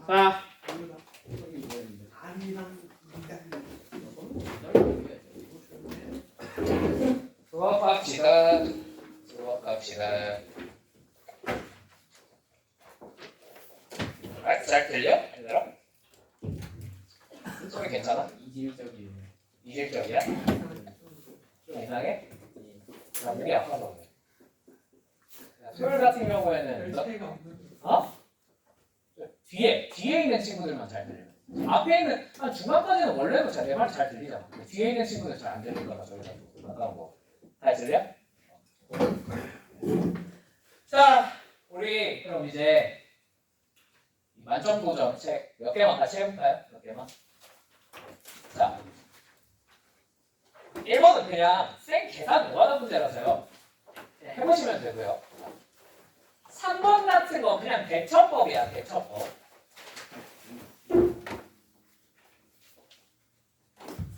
자, 수업합시다. 수업합시다. 아, 잘 들려? 얘들아? 소리 괜찮아? 이질적이에요. 이질적이야? 좀 이상해? 나 목이 아파서 그래. 토요일 같은 경우에는 뒤에 있는 친구들만 잘 들려. 앞에 있는 중간까지는 원래도 내 말 잘 들리잖아. 근데 뒤에 있는 친구들 잘 안 들리거나 저희가 가까운 거. 잘 들려? 자, 우리 그럼 이제 만점 도전 책 몇 개만 같이 해볼까요? 몇 개만. 자, 1번은 그냥 생 계산 노하는 문제라서요. 그냥 해보시면 되고요. 3번 같은 거 그냥 대처법이야, 대처법.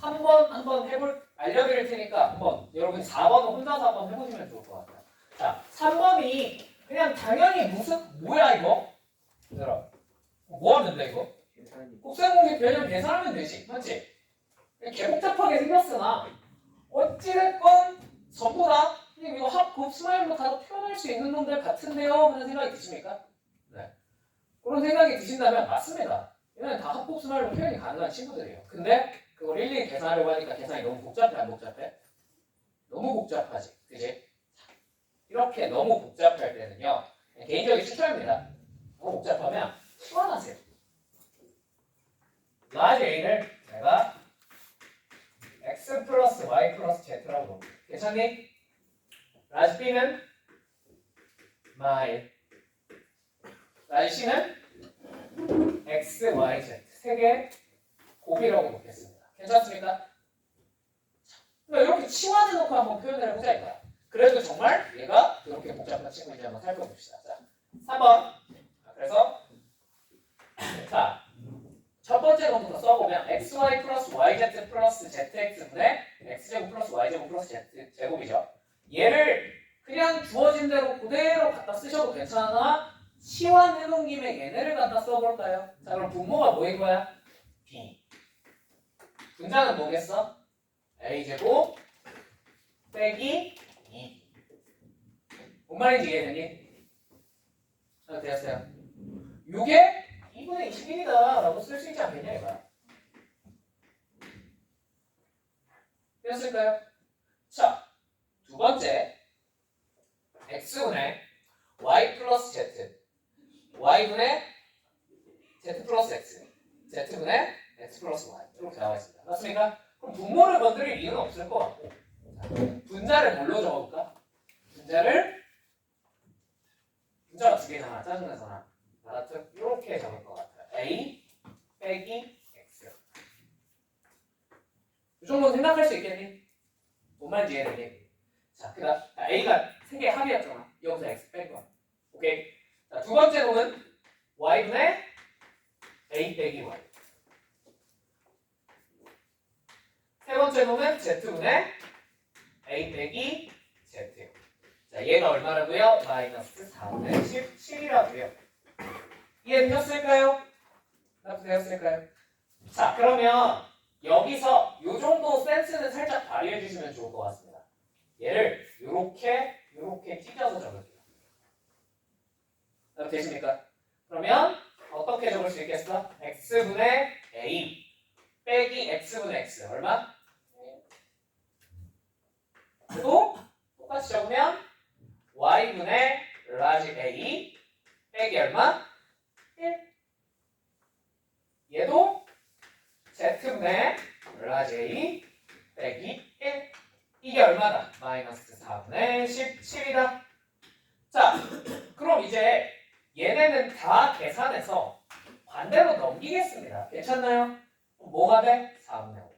3번 한번 알려드릴 테니까 한번 여러분 4번은 혼자서 한번 해보시면 좋을 것 같아요. 자, 3번이 그냥 당연히 뭐야 이거? 얘들아, 뭐 하면 돼 이거? 곱셈공식 변형 계산하면 되지, 맞지? 개복잡하게 생겼으나 어찌됐건 전부 다 그냥 이거 합, 스마일로 다 표현할 수 있는 놈들 같은데요? 하는 생각이 드십니까? 네. 그런 생각이 드신다면 맞습니다. 얘는 다 합, 스마일로 표현이 가능한 친구들이에요. 근데 그걸 일일이 계산하려고 하니까 계산이 너무 복잡해, 안 복잡해? 너무 복잡하지, 그지? 이렇게 너무 복잡할 때는요, 개인적인 추천입니다. 너무 복잡하면 시원하세요. 라지 A를 내가 X 플러스 Y 플러스 Z라고 놓을게요. 괜찮니? 라지 B는 마일, 라지 C는 X, Y, Z 세 개 곱이라고 놓겠습니다. 괜찮습니까? 그러니까 이렇게 치환해 놓고 한번 표현을 해보자 이거야. 그래도 정말 얘가 이렇게 복잡한 친구인지 한번 살펴봅시다. 자, 3번. 그래서 자, 첫 번째 놈부터 써보면 xy 플러스 yz 플러스 zx분의 x제곱 플러스 y제곱 플러스 z제곱이죠. 얘를 그냥 주어진 대로 그대로 갖다 쓰셔도 괜찮아. 치환해놓은 김에 얘네를 갖다 써볼까요? 자, 그럼 분모가 뭐인 거야? b. 분자는 뭐겠어? a제곱 빼기 2. 뭔 말인지 이해되니? 자, 되었어요. 요게 2분의 21이다 라고 쓸 수 있지 않겠냐 이거야. 되었을까요? 자, 두 번째 x분의 y 플러스 z, y분의 z 플러스 x, z분의 x 플러스 y 이렇게 나와 있습니다. 맞습니까? 그럼 분모를 건드릴 이유는 없을 것 같고, 자, 분자를 뭘로 적어볼까? 분자가 두 개잖아. 짜증내서나 나같은 이렇게 적을 것 같아요. a 빼기 x. 이 정도는 생각할 수 있겠니? 뭔 말인지 이해되니? 자, 그 다음 a가 세 개의 합이었잖아. 여기서 x 뺀 거야. 오케이. 자, 두 번째 놈은 y분의 a 빼기 y. 세 번째 놈은 z분의 a 빼기 z. 자, 얘가 얼마라고요? 마이너스 4분의 17이라고요. 이해되셨을까요? 되었을까요? 자, 그러면 여기서 요 정도 센스는 살짝 발휘해 주시면 좋을 것 같습니다. 얘를 요렇게 찢어서 적을게요. 되십니까? 그러면 어떻게 적을 수 있겠어? x분의 a 빼기 x분의 x 얼마? 그리고 똑같이 적으면 y분의 라지 a 빼기 얼마? 1. 얘도 z분의 라지 a 빼기 1. 이게 얼마다? 마이너스 4분의 17이다. 자, 그럼 이제 얘네는 다 계산해서 반대로 넘기겠습니다. 괜찮나요? 뭐가 돼? 4분의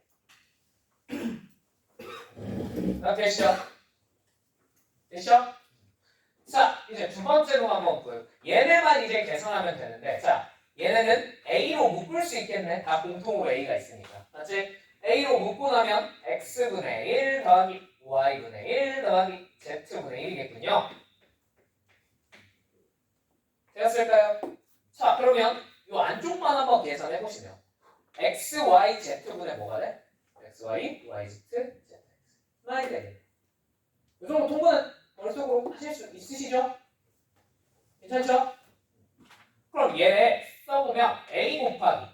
5. 되시죠? 되시죠? 자, 이제 두 번째로 한번 볼까요? 얘네만 이제 계산하면 되는데, 자, 얘네는 A로 묶을 수 있겠네. 다 공통으로 A가 있으니까. 맞지? A로 묶고 나면 X분의 1 더하기 Y분의 1 더하기 Z분의 1이겠군요. 되었을까요? 자, 그러면 이 안쪽만 한번 계산해 보시면 x, y, z분의 뭐가 돼? x, y, y, z, z, x. 많이 되겠네. 이 정도 통분은 머릿속으로 하실 수 있으시죠? 괜찮죠? 그럼 얘네 써보면 a 곱하기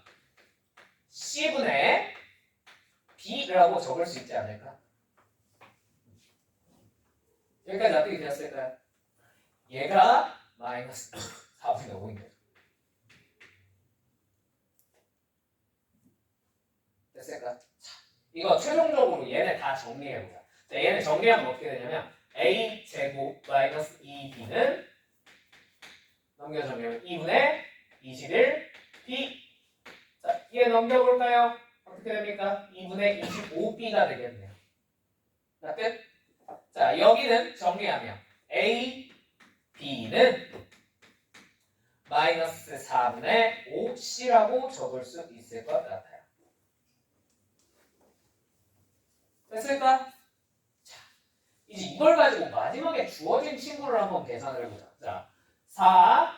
c분의 b라고 적을 수 있지 않을까? 여기까지 납득이 되었을까요? 얘가 마이너스 4분의 5인 거죠. 됐을까? 자, 이거 최종적으로 얘네 다 정리해보자. 자, 얘네 정리하면 어떻게 되냐면 a 제곱 마이너스 2b는 넘겨주면 2분의 21 b. 자, 얘 넘겨볼까요? 어떻게 됩니까? 2분의 25b가 되겠네요. 자, 끝. 자, 여기는 정리하면 a, b는 마이너스 4분의 5c라고 적을 수 있을 것 같아요. 됐을까? 자, 이제 이걸 가지고 마지막에 주어진 친구를 한번 계산을 해보자. 자, 4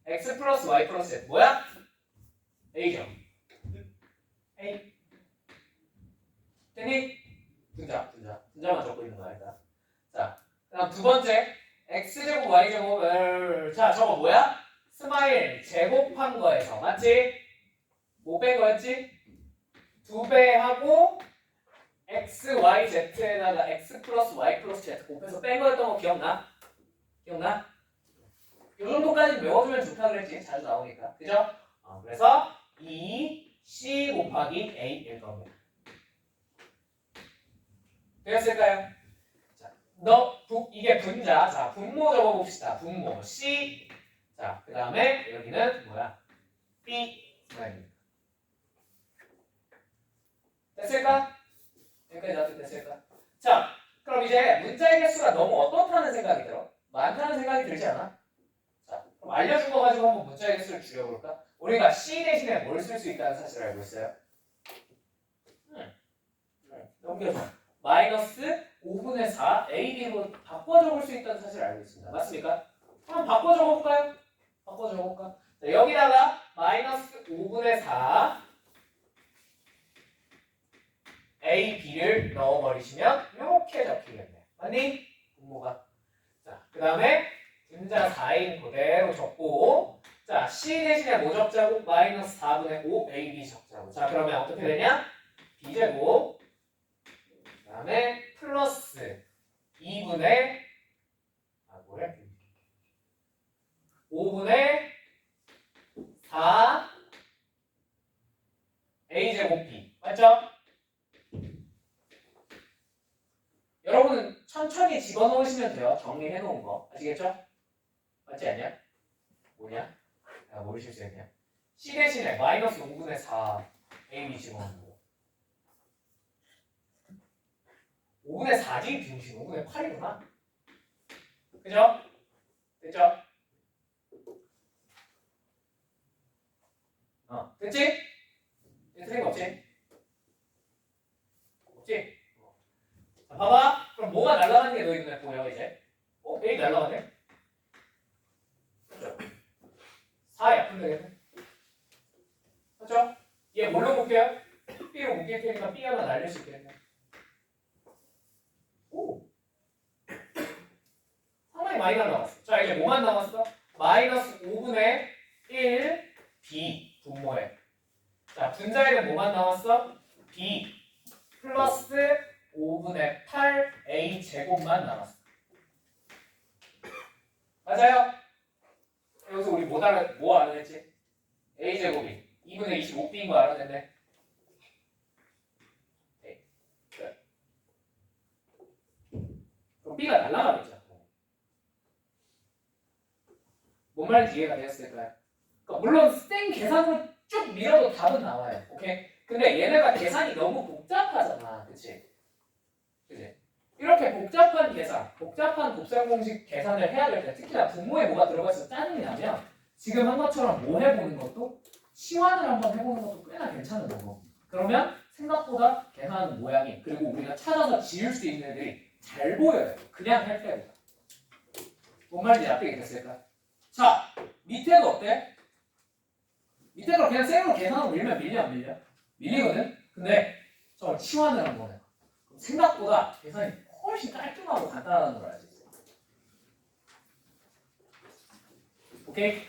x 플러스 y 플러스 z 뭐야? a죠. a. 됐니? 분자만 적고 있는 거야 일단. 자, 그다음 두 번째 x제곱 y제곱. 자, 저거 뭐야? 스마일 제곱한 거에서 맞지? 뭐 뺀 거였지? 2배 하고 x, y, z에다가 x 플러스 y 플러스 z 곱해서 뺀 거였던 거 기억나? 기억나? 요 정도까지 외워주면 좋다 그랬지. 자주 나오니까. 그죠? 그래서 2c 곱하기 a일 겁니다. 되었을까요? 자, 이게 분자. 자, 분모 적어봅시다. 분모 c. 자, 그 다음에 여기는 뭐야? b. 됐을까? 여기까지 나도 됐을까? 자, 그럼 이제 문자의 개수가 너무 어떻다는 생각이 들어? 많다는 생각이 들지 않아? 자, 그럼 알려준 거 가지고 한번 문자의 개수를 줄여볼까? 우리가 c 대신에 뭘 쓸 수 있다는 사실을 알고 있어요? 넘겨줘. 마이너스 5분의 4 AB로 바꿔 적을 수 있다는 사실을 알고 있습니다. 맞습니까? 한번 바꿔 적어볼까요? 바꿔 적어볼까? 자, 여기다가 마이너스 5분의 4 AB를 넣어버리시면 이렇게 적히겠네. 맞니? 분모가. 자, 그 다음에 분자 4인 그대로 적고, 자, C 대신에 뭐 적자고? 마이너스 4분의 5 AB 적자고. 자, 그러면 어떻게 되냐? B제곱 그 다음에 플러스 2분의 5분의 4 A제곱 B. 맞죠? 여러분은 천천히 집어넣으시면 돼요. 정리해 놓은 거. 아시겠죠? 맞지 않냐? 뭐냐? 내가 뭘 실수했냐? C 대신에 마이너스 5분의 4 AB 집어넣는 거. 5분의 4지 비우신 5분의 8이구나. 그죠? 됐죠? 됐지? 틀린 거 없지? 없지? 자, 봐봐. 그럼 뭐가 날아가는 게 너희 눈에 보여 이제? A 날아가네? 그죠? 4야 풀되겠네. 그죠? 얘 뭘로 묶여요? B로 묶일 테니까 B 하나 날릴 수 있겠네. 오! 상당히 많이 날아갔어. 자, 이제 뭐만 남았어? 마이너스 5분의 1 B 분모에. 자, 분자에는 뭐만 남았어? B 플러스 5분의 8 A 제곱만 남았어. 맞아요? 여기서 우리 뭐 알아냈지? A 제곱이 2분의 25B인 거 알아냈네. 네. 그럼 B가 날라가겠죠. 뭔 말인지 이해가 되었을까요? 그러니까 물론 생 계산으로 쭉 밀어도 답은 나와요. 오케이? 근데 얘네가 계산이 너무 복잡하잖아. 그치? 그치? 이렇게 복잡한 계산, 복잡한 곱셈 공식 계산을 해야 될 때 특히나 분모에 뭐가 들어가 있어서 짜증이 나면 지금 한 것처럼 뭐 해보는 것도 치환을 한번 해보는 것도 꽤나 괜찮은 거고. 그러면 생각보다 계산 모양이 그리고 우리가 찾아서 지을 수 있는 애들이 잘 보여요. 그냥 할 때보다. 뭔 말인지 납득이 됐을까? 자, 밑에는 어때? 그냥 생으로 계산하고 밀면 밀려 안 밀려? 밀리거든? 근데 저걸 치환을 한 거네. 생각보다 계산이 훨씬 깔끔하고 간단하다는 걸 알 수 있어요. 오케이?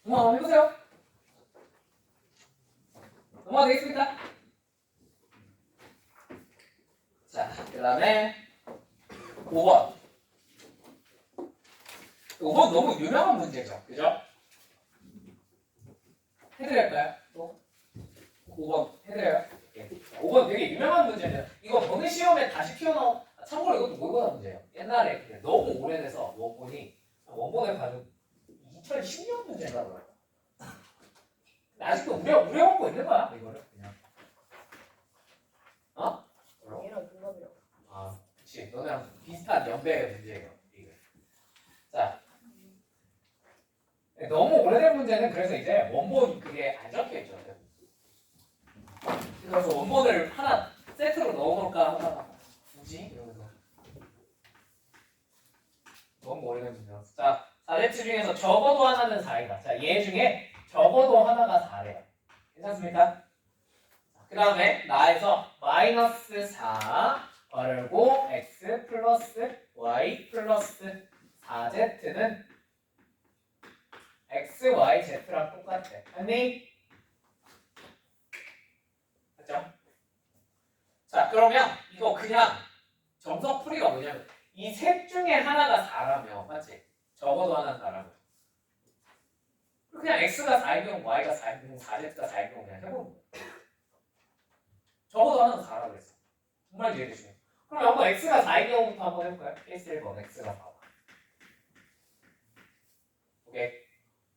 한번 해보세요. 넘어가 되겠습니까? 자, 그 다음에 5번. 5번 너무 유명한 문제죠. 그죠? 해드릴까요? 또? 5번 해드려요? 오케이. 5번 되게 유명한 문제인데 이거 번외 시험에 다시 튀어나온 참고로 이것도 모의고사 문제예요. 옛날에 너무 오래돼서 원본이 원본에 가지고 2010년 문제인가 그래요. 아직도 우려먹고 있는 거야 이거를 그냥. 어? 얘랑 동갑이라고. 아, 그치. 너네랑 비슷한 연배의 문제예요. 이거. 자, 너무 오래된 문제는 그래서 이제 원본 그게 안 적혀 있죠. 그래서 원본을 하나 세트로 넣어놓을까 하다가 굳이 이러면서 너무 오래된 문제라서. 자, 4대체 중에서 적어도 하나는 4이다. 자, 얘 중에 적어도 하나가 4래요. 괜찮습니까? 그 다음에 나에서 마이너스 4 괄호 x 플러스 y 플러스 4z는 x, y, z랑 똑같대. 아니? 맞죠? 자, 그러면 이거 그냥 정석풀이가 뭐냐면 이 셋 중에 하나가 4라며, 맞지? 적어도 하나는 4라며. 그냥 x가 4인 경우, y가 4인 경우, 4z가 4인 경우 그냥 해보는 거야. 적어도 하나는 4라고 그랬어. 정말 이해되시죠? 그럼 한번 x가 4인 경우부터 한번 해볼까요? 케이스 1번 x가 4. 오케이.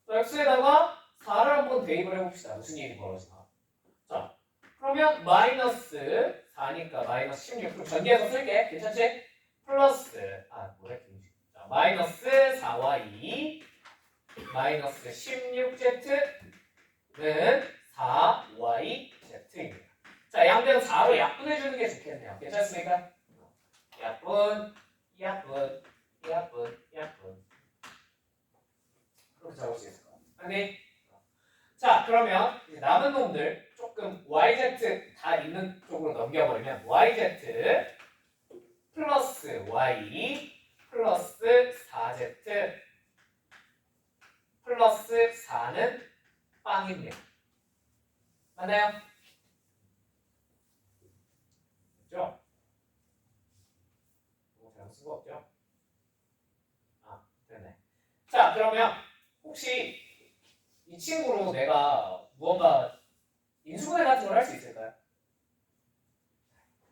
또 x에다가 4를 한번 대입을 해봅시다. 무슨 일이 벌어지나. 자, 그러면 마이너스 4니까 마이너스 16. 그럼 전개해서 쓸게. 괜찮지? 플러스, 뭐래? 자, 마이너스 4y 마이너스 16z는 4yz입니다. 자, 양변 4로 약분해주는 게 좋겠네요. 괜찮습니까? 약분. 그렇게 적을 수 있을 것 같아요. 아니? 자, 그러면 이제 남은 놈들 조금 yz 다 있는 쪽으로 넘겨버리면 yz 플러스 y 플러스 4z 플러스 4는 빵입니다. 맞나요? 그죠? 잘못 쓴 거 없죠? 됐네. 자, 그러면 혹시 이 친구로 내가 무언가 인수분해 같은 걸 할 수 있을까요?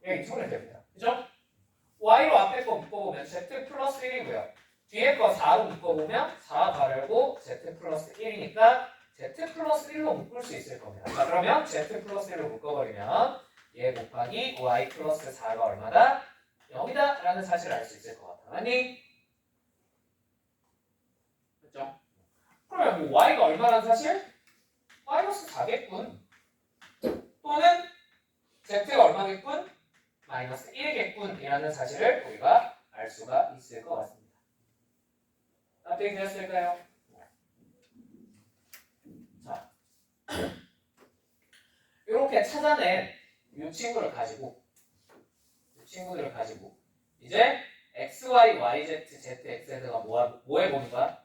예, 인수분해 됩니다. 그죠? y로 앞에 거 묶어보면 z 플러스 1이고요. 뒤에 거 4로 묶어보면 4 가르고 z 플러스 1이니까 z 플러스 1로 묶을 수 있을 겁니다. 자, 그러면 z 플러스 1로 묶어버리면 얘 곱하기 y 플러스 4가 얼마다? 0이다 라는 사실을 알 수 있을 것 같아. 아니? 그렇죠? 그러면 뭐 y가 얼마라는 사실? 마이너스 4겠군. 또는 z가 얼마겠군? 마이너스 1이겠군 이라는 사실을 우리가 알 수가 있을 것 같습니다. 납득이 되었을까요? 자, 이렇게 찾아낸 이 친구들을 가지고 이제 x, y, y, z, z, x에다가 뭐 해보는 거야?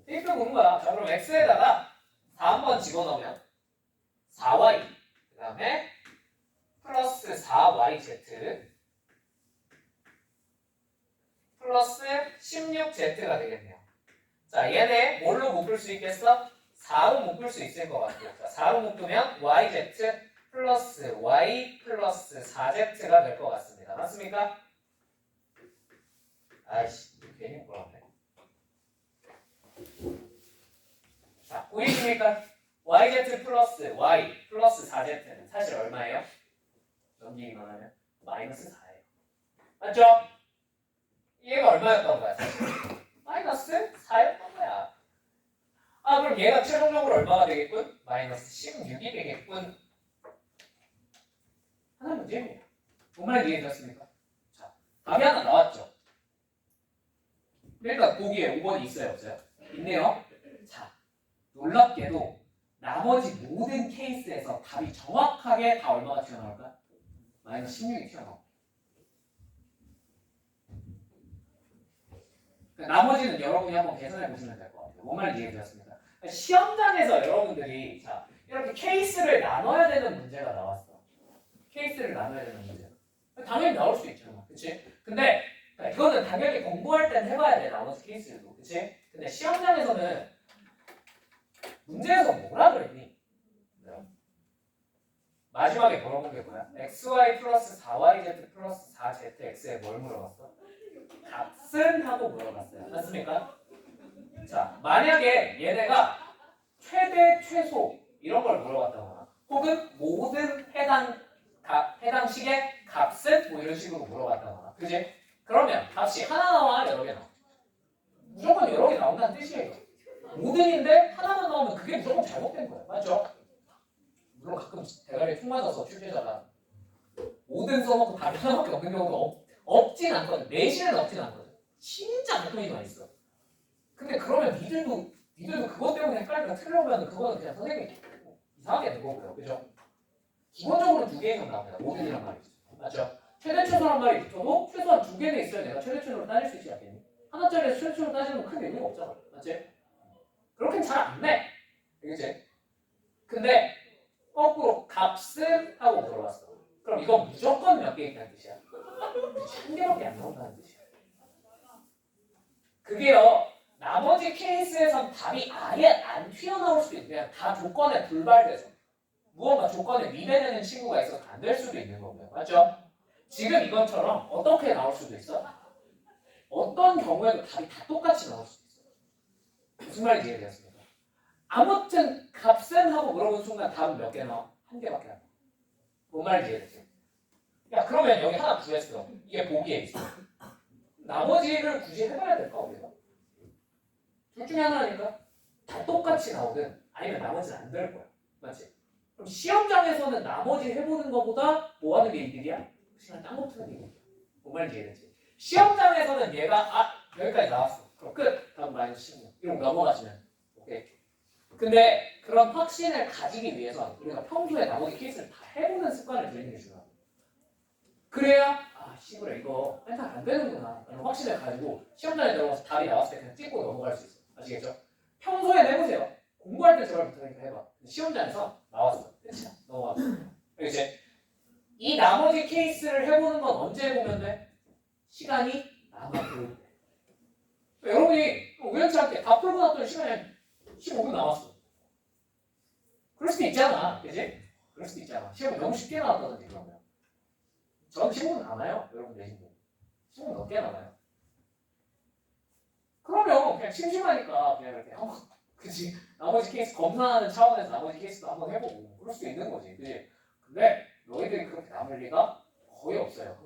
대입해 보는 거야. 자, 그럼 x에다가 4 한번 집어넣으면 4y 그 다음에 플러스 4yz 플러스 16z가 되겠네요. 자, 얘네 뭘로 묶을 수 있겠어? 4로 묶을 수 있을 것 같아요. 자, 4로 묶으면 yz 플러스 y 플러스 4z가 될 것 같습니다. 맞습니까? 아이씨, 괜히 묶으라네. 자, 보이십니까? yz 플러스 y 플러스 4z는 사실 얼마예요? 넘기기만 하면 마이너스 4예요. 맞죠? 얘가 얼마였던 거야? 마이너스 4였던 거야. 그럼 얘가 최종적으로 얼마가 되겠군? 마이너스 16이 되겠군. 하나 문제입니다. 정말 이해되셨습니까? 자, 답이 하나 나왔죠? 그러니까 보기에 5번이 있어요, 없어요? 있네요. 자, 놀랍게도 나머지 모든 케이스에서 답이 정확하게 다 얼마가 튀어나올까? 마이너스 16이 튀어나올까? 나머지는 여러분이 한번 계산해 보시면 될 것 같아요. 뭔 말인지 이해되셨습니까? 시험장에서 여러분들이 자 이렇게 케이스를 나눠야 되는 문제가 나왔어. 케이스를 나눠야 되는 문제. 당연히 나올 수 있잖아, 그렇지? 근데 이거는 당연히 공부할 땐 해봐야 돼, 나머지 케이스들도, 그렇지? 근데 시험장에서는 문제에서 뭐라 그랬니? 마지막에 물어본 게 뭐야? xy 플러스 4yz 플러스 4zx에 뭘 물어봤어? 값은 하고 물어봤어요. 맞습니까? 자, 만약에 얘네가 최대, 최소 이런 걸 물어봤다거나 혹은 모든 해당 식의 값은 뭐 이런 식으로 물어봤다거나 그지? 그러면 값이 하나 나와 여러 개 나와? 무조건 여러 개 나온다는 뜻이에요. 모든인데 하나만 나오면 그게 무조건 잘못된 거예요. 맞죠? 물론 가끔 대가리에 툭 맞아서 출제자가 모든 써놓고 답이 하나밖에 없는 경우도 없진 않거든. 내신은 없진 않거든. 진짜 가끔이 많이 있어. 근데 그러면 니들도 그것 때문에 헷갈리니까 틀려보면 그거는 그냥 선생님이 이상하게 된 거고요. 그죠? 기본적으로 두 개 이상 나옵니다. 모든이란 말이죠. 맞죠? 최대 최소란 말이 붙어도 최소한 두 개는 있어야 내가 최대 최소로 따질 수 있지 않겠니? 하나짜리에서 최대 최소로 따지면 큰 의미가 없잖아. 맞지? 그렇게는 잘 안 내. 그치? 근데 거꾸로 값은 하고 물어봤어. 그럼 이건 무조건 몇 개 있다는 뜻이야? 한 개밖에 안 나온다는 뜻이야. 그게요. 나머지 케이스에선 답이 아예 안 튀어나올 수도 있고 그냥 다 조건에 불발돼서 무언가 조건에 위배되는 친구가 있어서 안 될 수도 있는 거고요. 맞죠? 지금 이것처럼 어떻게 나올 수도 있어? 어떤 경우에도 답이 다 똑같이 나올 수도 있어. 무슨 말인지 이해되었습니까? 아무튼 값은 하고 물어본 순간 답은 몇 개 나와? 한 개밖에 안 나와. 뭔 말인지 이해되지? 야 그러면 여기 하나 구했어. 이게 보기에 있어. 나머지를 굳이 해봐야 될까 우리가? 둘 중에 하나니까 다 똑같이 나오든 아니면 나머지는 안 될 거야. 맞지? 그럼 시험장에서는 나머지 해보는 것보다 뭐 하는 게 이득이야? 시간 딴거 푸는 게 이득이야. 뭔 말인지 이해되지? 시험장에서는 얘가 여기까지 나왔어. 그럼 끝. 다음 마이너스 16. 이러고 넘어가시면 오케이. 근데 그런 확신을 가지기 위해서 우리가 평소에 나머지 케이스를 다 해보는 습관을 들이는 게 중요하다. 그래야 씨부래 이거 맨날 안 되는구나 라는 확신을 가지고 시험장에 들어가서 답이 나왔을 때 그냥 찍고 넘어갈 수 있어. 아시겠죠? 평소에 해보세요. 공부할 때 제발 부탁이니까 해봐. 시험장에서 나왔어. 끝이야. 넘어가. 이제 이 나머지 케이스를 해보는 건 언제 해보면 돼? 시간이 남아볼 때. 여러분이 우연치 않게 다 풀고 났더니 시간이 15분 남았어. 그럴 수도 있잖아. 그지? 그럴 수도 있잖아. 시험이 너무 쉽게 나왔다든지 그러면. 전 15분 남아요. 여러분 내신도. 15분 넘게 남아요. 그러면 그냥 심심하니까 그냥 이렇게 한번 그치? 나머지 케이스 검사하는 차원에서 나머지 케이스도 한번 해보고 그럴 수도 있는 거지. 그치? 근데 너희들이 그렇게 남을 리가 거의 없어요.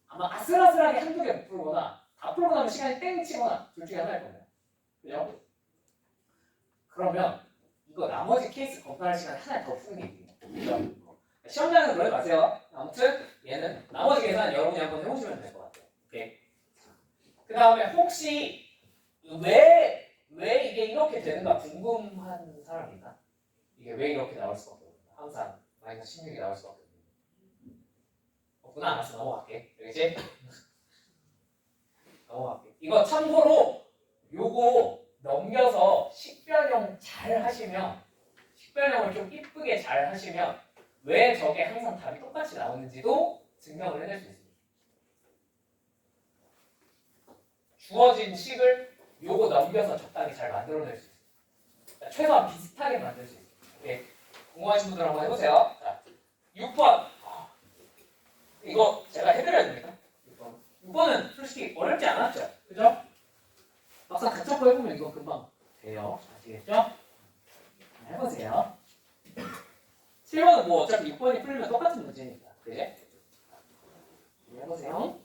아마 아슬아슬하게 한두 개 못 풀거나 다 풀고 나면 시간이 땡 치거나 둘 중에 하나일 겁니다. 그죠? 그러면 이거 나머지 케이스 검사할 시간 하나 더 푸는 게 있네요. 그죠? 시험장에서 그러지 마세요. 아무튼 얘는 나머지 계산 여러분이 한번 해보시면 될 것 같아요. 오케이. 그 다음에 혹시 왜 이게 이렇게 되는가 궁금한 사람이 있나? 이게 왜 이렇게 나올 수밖에 없나? 항상 마이너스 16이 나올 수밖에 없나? 없구나. 알았어. 넘어갈게. 알겠지? 넘어갈게. 이거 참고로 요거 넘겨서 식별형 잘 하시면 식별형을 좀 이쁘게 잘 하시면 왜 저게 항상 답이 똑같이 나오는지도 증명을 해낼 수 있습니다. 주어진 식을 요거 넘겨서 적당히 잘 만들어낼 수 있습니다. 최소한 비슷하게 만들 수 있습니다. 오케이. 궁금하신 분들 한번 해보세요. 자, 6번. 이거 제가 해드려야 됩니까? 6번은 솔직히 어렵지 않았죠? 그죠? 막상 같잡고 해보면 이거 금방 돼요. 아시겠죠? 해보세요. 7번은 뭐 어차피 6번이 풀리면 똑같은 문제니까. 그래? 해보세요.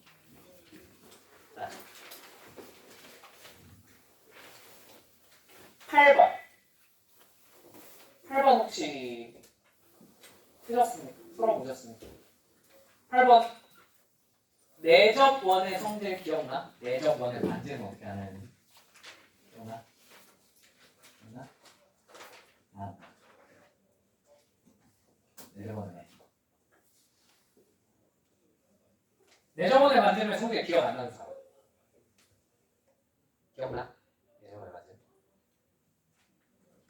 자. 8번. 8번 혹시 풀었습니까? 풀어보셨습니까? 8번. 내접원의 성질 기억나? 내접원의 반지는 어떻게 하는? 기억나? 기억나? 반지름의 성질 기억 안 나는 사람? 기억나? 예정을 가진.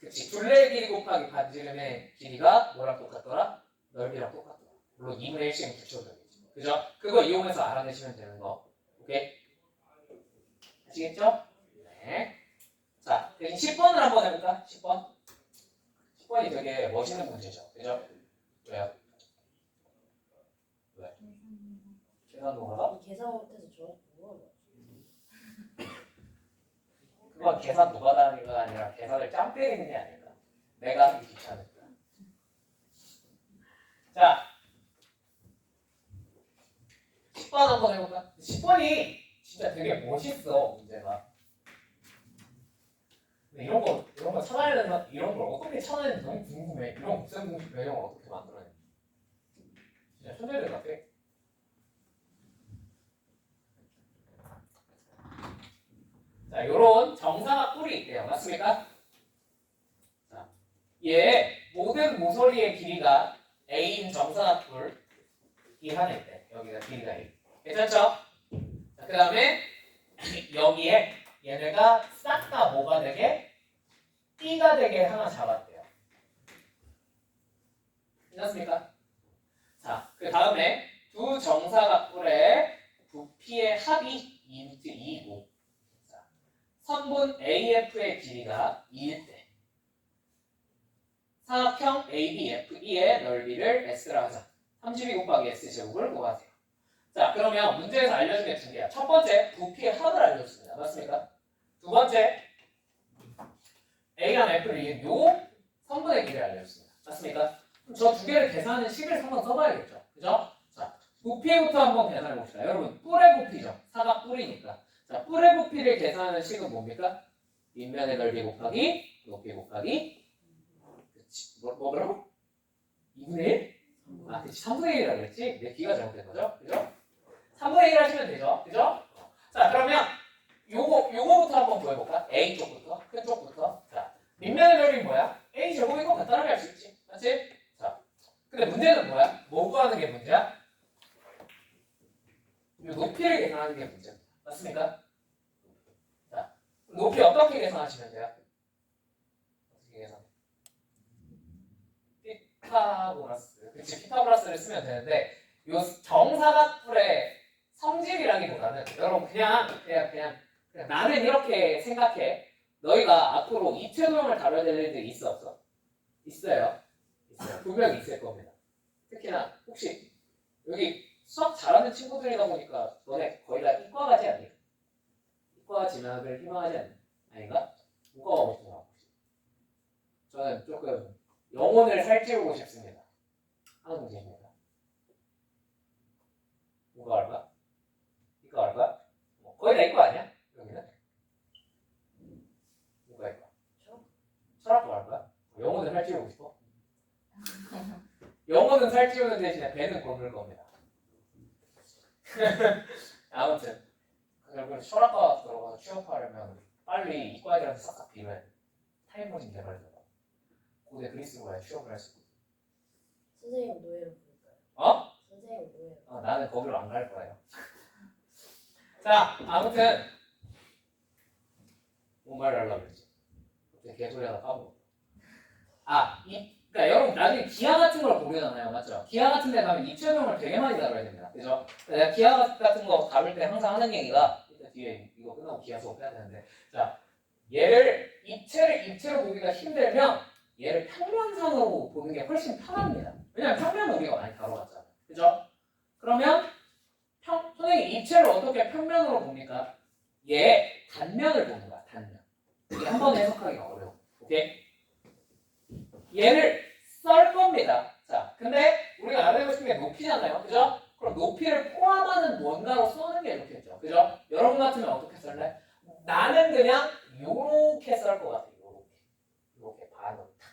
그치. 둘레의 길이 곱하기 반지름의 길이가 뭐랑 똑같더라? 넓이랑 똑같더라. 물론 2분의 1씩은 붙여줘야겠지. 그죠? 그거 이용해서 알아내시면 되는 거. 오케이? 아시겠죠? 네. 자, 대신 10번을 한번 해볼까? 10번. 10번이 되게 멋있는 문제죠. 그죠? 왜요? 왜? 계산 노가다? 계산 못해서 좋았고. 그건 계산 노가다가 아니라 계산을 짬 때리는 게 아닐까. 내가 하기 귀찮으니까. 자, 10번 한번 해볼까? 10번이 진짜 되게 멋있어, 문제가. 근데 이런 거 찾아내는, 이런 걸 어떻게 찾아내는지 너무 궁금해. 이런 곱셈 공식 배경을 어떻게 만들어내는지. 진짜 천재들 같아. 자, 요런 정사각뿔이 있대요. 맞습니까? 자, 얘 모든 모서리의 길이가 A인 정사각뿔이 하나 있대. 여기가 길이가 A. 괜찮죠? 그 다음에 여기에 얘네가 싹 다 뭐가 되게? B가 되게 하나 잡았대요. 괜찮습니까? 자, 그 다음에 두 정사각뿔의 부피의 합이 2루트 2이고 선분 AF의 길이가 2일 때 사각형 ABFE의 넓이를 S라 하자. 32 곱하기 S제곱을 구하세요. 자, 그러면 문제에서 알려준 게 두 개야. 첫 번째, 부피의 합을 알려줬습니다. 맞습니까? 두 번째, A랑 F를 이은 요 선분의 길이를 알려줬습니다. 맞습니까? 저 두 개를 계산하는 식을 한번 써봐야겠죠. 그죠? 자, 부피부터 한번 계산해 봅시다. 여러분, 뿔의 부피죠. 사각 뿔이니까. 자, 뿔의 부피를 계산하는 식은 뭡니까? 윗면의 넓이 곱하기 높이 곱하기 그치. 뭐라고? 2분의 1? 아, 그치. 3분의 1이라고 그랬지? 내 귀가 잘못된 거죠? 그죠? 3분의 1 하시면 되죠? 그죠? 자, 그러면 요거부터 한번 구해볼까? A 쪽부터, 큰 쪽부터. 자, 밑면의 넓이는 뭐야? A 제곱인 거 간단하게 할 수 있지. 맞지? 자, 근데 문제는 뭐야? 뭐 구하는 게 문제야? 요 높이를 계산하는 게 문제야. 맞습니까? 자, 높이 어떻게 계산하시면 돼요? 어떻게 계산? 피타고라스. 그치, 피타고라스를 쓰면 되는데, 요 정사각뿔의 성질이라기보다는, 여러분, 그냥 나는 이렇게 생각해. 너희가 앞으로 입체도형을 다뤄야 될 일들이 있어, 없어? 있어요. 있어요. 분명히 있을 겁니다. 특히나, 혹시, 여기 수학 잘하는 친구들이다 보니까, 너네 거의 다 이과가지 않니? 이과 진학을 희망하지 않니? 아닌가? 문과 가고 싶어요. 저는 조금 영혼을 살찌우고 싶습니다. 하는 문제입니다. 문과 할까? 이과 할까? 거의 다 이과 아니야? 여기는? 문과 이과. 철학과 할까? 영혼을 살찌우고 싶어? 영혼은 살찌우는 대신에 배는 굶을 겁니다. 아무튼 결국은 철학과 들어가서 취업하려면 빨리 이과 애들한테 싹 비면 타임머신 개발되고 고대 그리스로야 취업을 할 수 있고. 선생님 노예로 부를까요? 어? 선생님 노예로. 나는 거기로 안 갈 거예요. 자, 아무튼 뭔 말을 하려고 그랬지? 갑자기 개소리 하나 까먹었다. 그러니까 여러분 나중에 기하 같은 걸 보려잖아요. 맞죠? 기하 같은 데 가면 입체도형을 되게 많이 다뤄야 됩니다. 그죠? 내가 기하 같은 거 다룰 때 항상 하는 얘기가 일단 뒤에 이거 끝나고 기하 수업 해야 되는데 자, 얘를 입체로 보기가 힘들면 얘를 평면상으로 보는 게 훨씬 편합니다. 왜냐면 평면은 우리가 많이 다뤄봤잖아요. 그죠? 그러면 선생님 입체를 어떻게 평면으로 봅니까? 얘 단면을 보는 거야. 단면. 이게 한 번 해석하기가 어려워. 오케이? 얘를 썰 겁니다. 자, 근데 우리가 알아내고 싶은 게 높이잖아요. 그죠? 그럼 높이를 포함하는 뭔가로 써는 게 좋겠죠. 그죠? 여러분 같으면 어떻게 쓸래? 나는 그냥 요렇게 썰 것 같아. 요렇게 반으로 탁.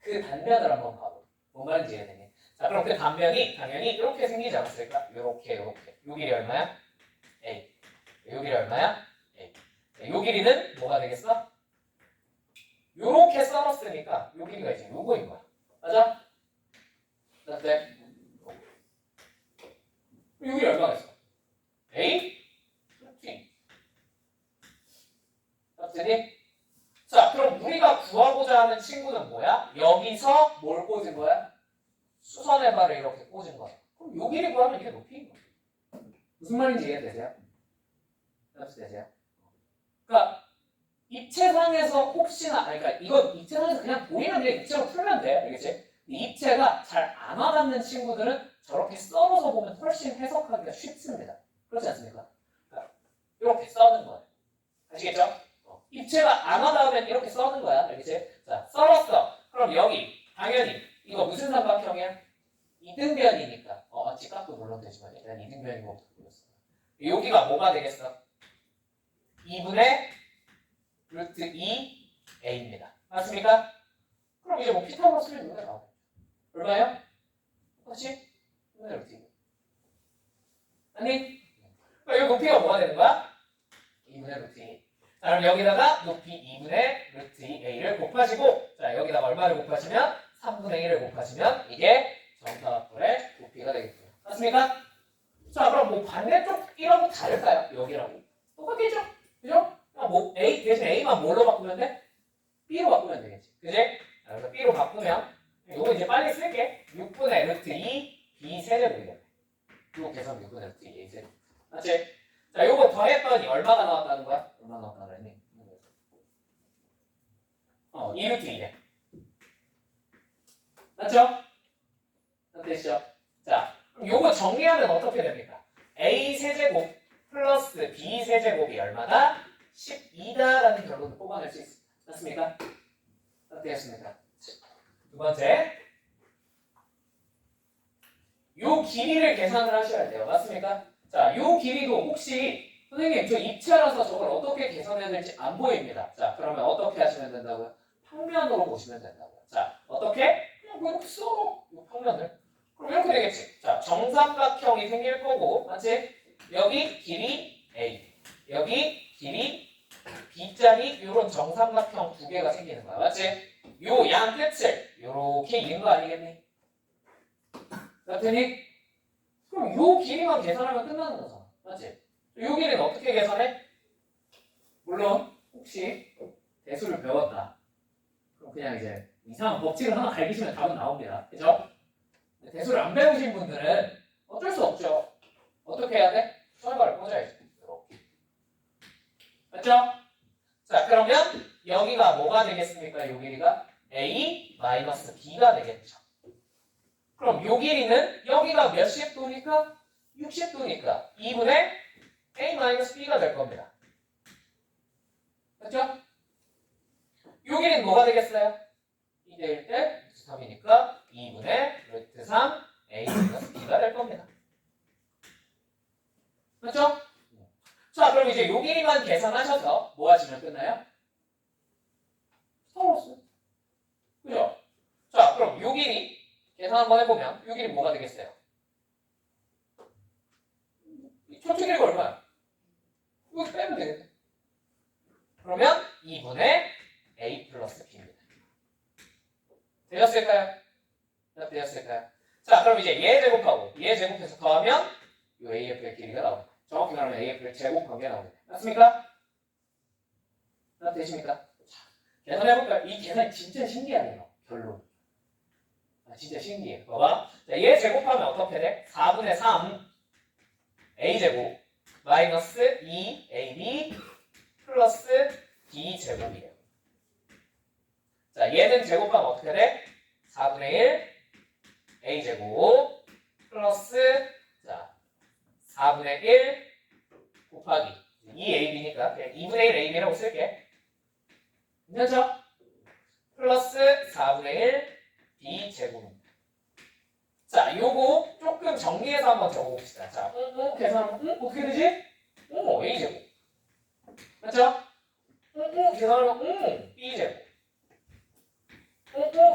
그 단면을 한번 봐봐. 뭔 말인지 이해되니? 자, 그럼 그 단면이 당연히 이렇게 생기지 않았을까? 요렇게. 요 길이 얼마야? A. 요 길이 얼마야? A. 자, 요 길이는 뭐가 되겠어? 요렇게 썰었으니까 요 길이가 이제 요거인 거야. 맞아? 네. 요 길이 얼마겠어? A 루트 2. 맞지? 자, 그럼 우리가 구하고자 하는 친구는 뭐야? 여기서 뭘 꽂은 거야? 수선의 발을 이렇게 꽂은 거야. 그럼 요 길이 구하면 이게 높이인 거야. 무슨 말인지 이해되세요? 되세요? 그러니까 입체상에서 혹시나 그러니까 이건 입체상에서 그냥 보이면 그냥 입체로 풀면 돼. 알겠지? 입체가 잘 안 와닿는 친구들은 저렇게 썰어서 보면 훨씬 해석하기가 쉽습니다. 그렇지 않습니까? 그러니까 이렇게 써는 거예요. 아시겠죠? 입체가 안 와닿으면 이렇게 써는 거야. 알겠지? 자, 썰었어. 그럼 여기 당연히 이거 무슨 삼각형이야? 이등변이니까. 직각도 물론 되지만 일단 이등변인 것부터 보였어. 여기가 뭐가 되겠어? 2분의 루트 2a입니다. 맞습니까? 그럼 이제 뭐 피타고라스를 눈에 나오죠. 얼마예요? 그렇지? 2분의 루트 2. 아니? 그럼 여기 높이가 뭐가 되는 거야? 2분의 루트 2. 자, 그럼 여기다가 높이 2분의 루트 2a를 곱하시고, 자, 여기다가 얼마를 곱하시면? 3분의 1을 곱하시면 이게 정사각뿔의 높이가 되겠죠. 맞습니까? 자, 그럼 뭐 반대쪽이라고 다를까요? 여기라고. 똑같겠죠? 그죠? 뭐 A 대신 A만 뭘로 바꾸면 돼? B로 바꾸면 되겠지. 그지? 자, 그래서 B로 바꾸면 이거 이제 빨리 쓸게. 6분의 루트 2 B 세제곱이겠네. 이거 계산 6분의 루트 2 A 세제곱. 맞지? 자, 요거 더했더니 얼마가 나왔다는 거야? 얼마 나왔다 그랬니? 2루트 2네. 맞죠? 되시죠? 자, 그럼 요거 정리하면 어떻게 됩니까? A 세제곱 플러스 B 세제곱이 얼마다? 12다라는 결론을 뽑아낼 수 있습니다. 맞습니까? 어떻겠습니까? 두 번째, 요 길이를 계산을 하셔야 돼요. 맞습니까? 자, 요 길이도 혹시 선생님 저 입체라서 저걸 어떻게 계산해야 될지 안 보입니다. 자, 그러면 어떻게 하시면 된다고요? 평면으로 보시면 된다고요. 자, 어떻게? 그냥 뭐 이렇게 써. 이 평면을. 그럼 이렇게 되겠지. 자, 정삼각형이 생길 거고, 맞지? 여기 길이 A, 여기 길이 B짜리 이런 정삼각형 두 개가 생기는 거야. 맞지? 요 양 끝을 요렇게 있는 거 아니겠니? 맞더니? 그럼 요 길이만 계산하면 끝나는 거잖아. 맞지? 요 길이는 어떻게 계산해? 물론 혹시 대수를 배웠다. 그럼 그냥 이제 이상한 법칙을 하나 갈기시면 답은 나옵니다. 그죠? 대수를 안 배우신 분들은 어쩔 수 없죠. 어떻게 해야 돼? 설거를 꽂아야지. 이렇게. 맞죠? 자, 그러면 여기가 뭐가 되겠습니까? 요 길이가 A-B가 되겠죠. 그럼 요 길이는 여기가 몇십 도니까? 60도니까 2분의 A-B가 될 겁니다. 맞죠? 요 길이는 뭐가 되겠어요? 2대1 때 3이니까 2분의 루트 3 A-B가 될 겁니다. 맞죠? 자, 그럼 이제 요 길이만 계산하셔서 뭐 하시면 끝나요? 서울스. 그죠? 자, 그럼 요 길이 계산 한번 해보면 요 길이 뭐가 되겠어요? 전체 길이가 얼마야? 이거 빼면 되겠네. 그러면 2분의 A 플러스 B입니다. 되셨을까요? 되셨을까요? 자, 그럼 이제 얘 제곱하고 얘 제곱해서 더하면 이 AF의 길이가 나옵니다. 정확히 말하면 AF를 제곱한 게 나옵니다. 맞습니까? 되십니까? 자, 계산해볼까요? 이 계산이 진짜 신기하네요. 결론. 진짜 신기해. 봐봐. 자, 얘 제곱하면 어떻게 돼? 4분의 3 A제곱 마이너스 2AB 플러스 B제곱이에요. 자, 얘는 제곱하면 어떻게 돼? 4분의 1 A제곱 플러스 자 4분의 1 곱하기 2AB니까 2분의 1 AB라고 쓸게. 괜찮죠? 플러스 4분의 1 B제곱입니다. 자, 요거 조금 정리해서 한번 적어봅시다. 자, 계산하면 어떻게 되지? A제곱. 맞죠? 계산하면 B제곱.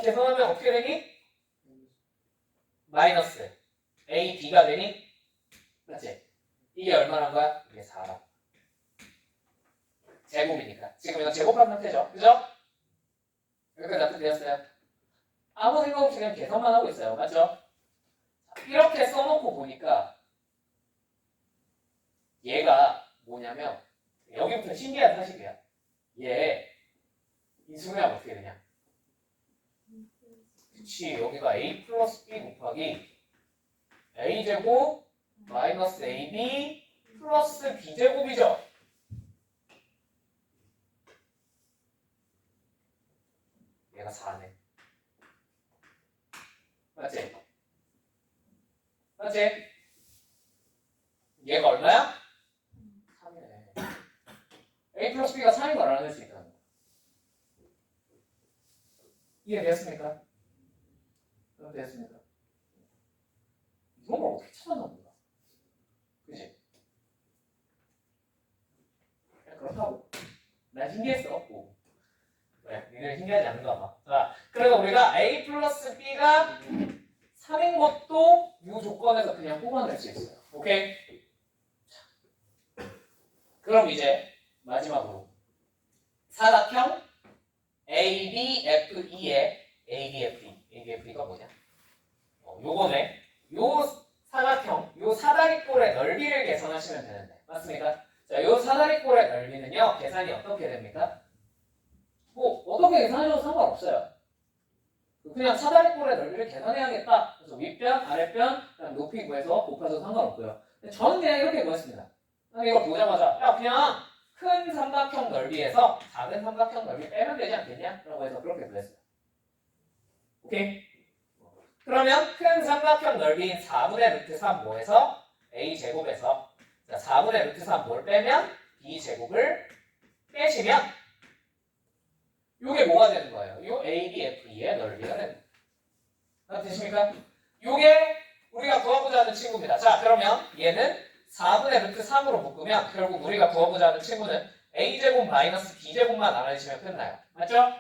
계산하면 어떻게 되니? 마이너스 A, B가 되니? 맞지? 이게 얼마란 거야? 이게 4라. 제곱이니까. 지금 이거 제곱한 상태죠? 그죠? 여기까지 납득되었어요? 아무 생각 없이 그냥 계산만 하고 있어요. 맞죠? 이렇게 써놓고 보니까 얘가 뭐냐면 여기부터 신기한 사실이야. 얘 인수분해하면 어떻게 되냐? 그치, 여기가 a 플러스 b 곱하기 a제곱 마이너스 ab 플러스 b제곱이죠. 얘가 4네. 맞지? 맞지? 얘가 얼마야? 3이네. a 플러스 b가 3인 걸 알아낼 수 있다는 거. 이해되었습니까? 됐습니까? 이런 걸 어떻게 찾았나 보다. 그치? 그냥 그렇다고. 난 신기했어. 뭐. 왜? 니네 신기하지 않는가 봐. 자, 그래서 우리가 a 플러스 b가 3인 것도 이 조건에서 그냥 뽑아낼 수 있어요. 오케이? 그럼 이제 마지막으로 사각형 ABFE의 ABFE가 뭐냐? 요거네. 요 사각형, 요 사다리꼴의 넓이를 계산하시면 되는데 맞습니까? 자, 요 사다리꼴의 넓이는요 계산이 어떻게 됩니까? 뭐 어떻게 계산해도 상관없어요. 그냥 사다리꼴의 넓이를 계산해야겠다. 그래서 윗변, 아랫변, 그냥 높이 구해서 곱해서 상관없고요. 근데 저는 그냥 이렇게 구했습니다. 이걸 보자마자 야 그냥 큰 삼각형 넓이에서 작은 삼각형 넓이 빼면 되지 않겠냐? 라고 해서 그렇게 구했어요. 오케이? 그러면 큰 삼각형 넓이인 4분의 루트 3 뭐에서 a제곱에서 4분의 루트 3 뭘 빼면 b제곱을 빼시면 요게 뭐가 되는 거예요? 요 ABFE의 넓이가 되는 거예요. 되십니까? 요게 우리가 구하고자 하는 친구입니다. 자, 그러면 얘는 4분의 루트 3으로 묶으면 결국 우리가 구하고자 하는 친구는 a제곱 마이너스 b제곱만 나눠주시면 끝나요. 맞죠?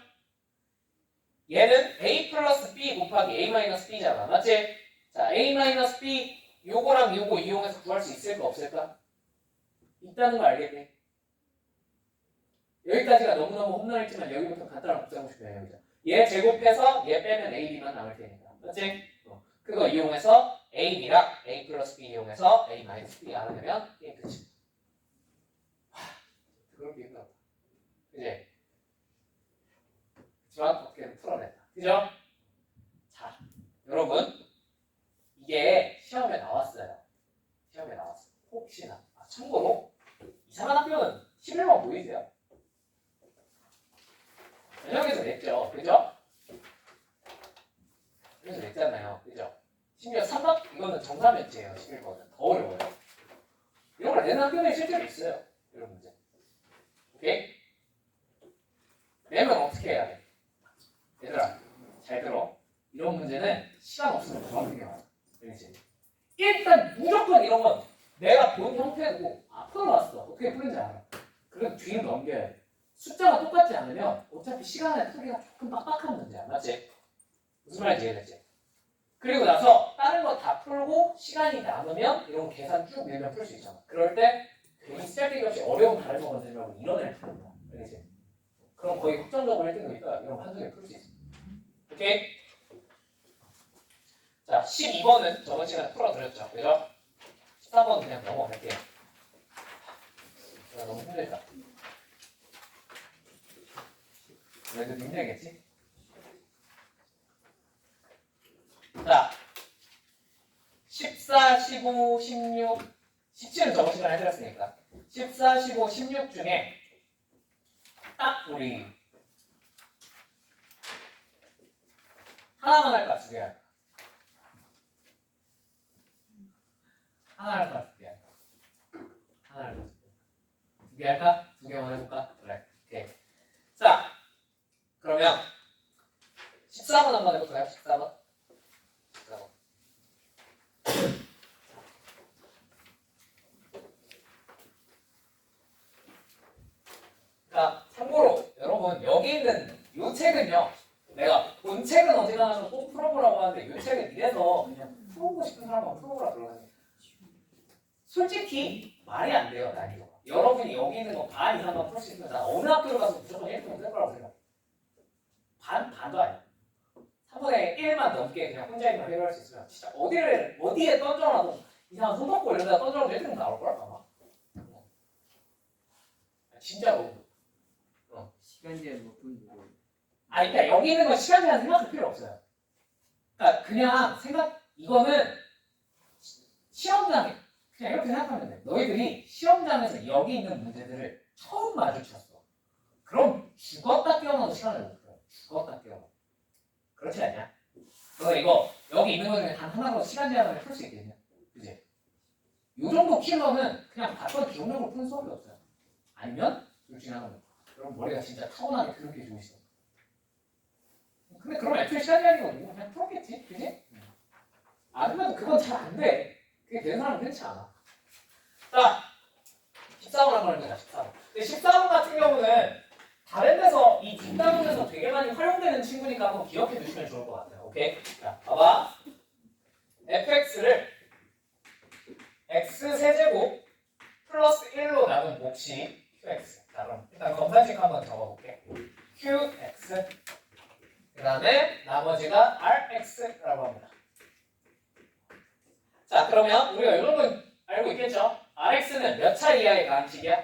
얘는 a 플러스 b 곱하기 a 마이너스 b잖아. 맞지? 자, a 마이너스 b 요거랑 요거 이용해서 구할 수 있을까 없을까? 있다는 거 알겠니? 여기까지가 너무너무 홈런했지만 여기부터 간단한 복잡공식이에요. 여기죠. 얘 제곱해서 얘 빼면 ab만 남을 테니까. 맞지? 그거 이용해서 ab랑 a 플러스 b 이용해서 a 마이너스 b 알아내면 게임 끝이야. 그렇게 힘들었다. 그지? 그치만 어떻게든 풀어냈다. 그죠? 자, 여러분 이게 시험에 나왔어요. 시험에 나왔어. 혹시나. 참고로 이상한 학교는 11번 보이세요? 전형에서 냈죠. 그죠? 그래서 냈잖아요. 그죠? 심지어 3박 이거는 정사면제예요. 11번은. 더 어려워요. 이런 걸 내는 학교는 실제로 있어요. 이런 문제. 오케이? 내면 어떻게 해야 돼? 얘들아, 잘 들어. 이런 문제는 시간 없으면 정확하게 나와. 알겠지? 일단 무조건 이런 건 내가 본 형태고 앞으로 왔어. 어떻게 풀린지 알아. 그래도 뒤로 넘겨야 돼. 숫자가 똑같지 않으면 어차피 시간에 풀기가 조금 빡빡한 문제야. 맞지? 무슨 말인지 이해됐지? 그리고 나서 다른 거 다 풀고 시간이 남으면 이런 거 계산 쭉 밀면 풀 수 있잖아. 그럴 때 괜히 쓸데기 없이 어려운 다른 거 만들려고 이런 애를 푼다. 알겠지? 그럼 거의 확정적으로 1등이니까 이런 거 한두 개 풀 수 있어. 오케이? 자, 12번은 저번 시간에 풀어드렸죠. 그죠? 13번 그냥 넘어갈게요. 너무 힘들다. 그래도 힘들겠지? 자, 14, 15, 16, 17은 저번 시간에 해드렸으니까 14, 15, 16 중에 딱 우리 하나만 할까? 두 개 할까? 하나 할까? 두 개 할까? 하나 할까? 두 개 할까? 두 개만 해볼까? 그래. 오케이. 자, 그러면 14번 한번 해볼까요? 14번. 자, 참고로 여러분 여기 있는 이 책은요, 내가 본 책은 어디 가서 꼭 풀어보라고 하는데 이 책은 이래서 그냥 풀어보고 싶은 사람만 풀어보라 그러거든요. 솔직히 말이 안 돼요, 난이도가. 여러분이 여기 있는 거 반 이상만 풀 수 있으면 난 어느 학교를 가서 무조건 1등 될 거라고 생각해. 반도 아니야. 3분의 1만 넘게 그냥 혼자 있는 걸 해결할 수 있으면 진짜 어디에 던져놔도 이상한 손톱고 이런 데다 던져놔도 1등 나올 거야 아마. 진짜로. 시간 제한 몇 분 주고. 그러니까 여기 있는 건 시간 제한 생각할 필요 없어요. 그러니까 그냥 이거는 시험장에 그냥 이렇게 생각하면 돼. 너희들이 시험장에서 여기 있는 문제들을 처음 마주쳤어. 그럼 죽었다 깨어나도 시간을 못 풀어. 죽었다 깨어나. 그렇지 않냐? 너 이거 여기 있는 것 중에 단 하나로 시간 제한을 풀 수 있겠냐? 그지? 요 정도 킬러는 그냥 봤던 기억력으로 푸는 수밖에 없어요. 아니면 둘 중에 하나는 그럼 머리가 진짜 타고나게 그렇게 좋으시어. 근데 그럼 애초에 시간 제한이거든요. 그냥 풀었겠지, 그지? 아니면 그건 잘 안 돼. 그게 되는 사람은 흔치 않아. 자, 14번 한번 해보자. 14번. 근데 14번 같은 경우는 다른 데서 이 뒷단원에서 되게 많이 활용되는 친구니까 한번 기억해 주시면 좋을 것 같아요. 오케이? 자, 봐봐. fx를 x-세제곱 플러스 1로 나눈 몫이 qx. 자, 그럼 일단 검산식 한번 적어볼게. qx 그 다음에 나머지가 rx라고 합니다. 자, 그러면 우리가 이런 건 알고 있겠죠? rx는 몇 차 이하의 가항식이야?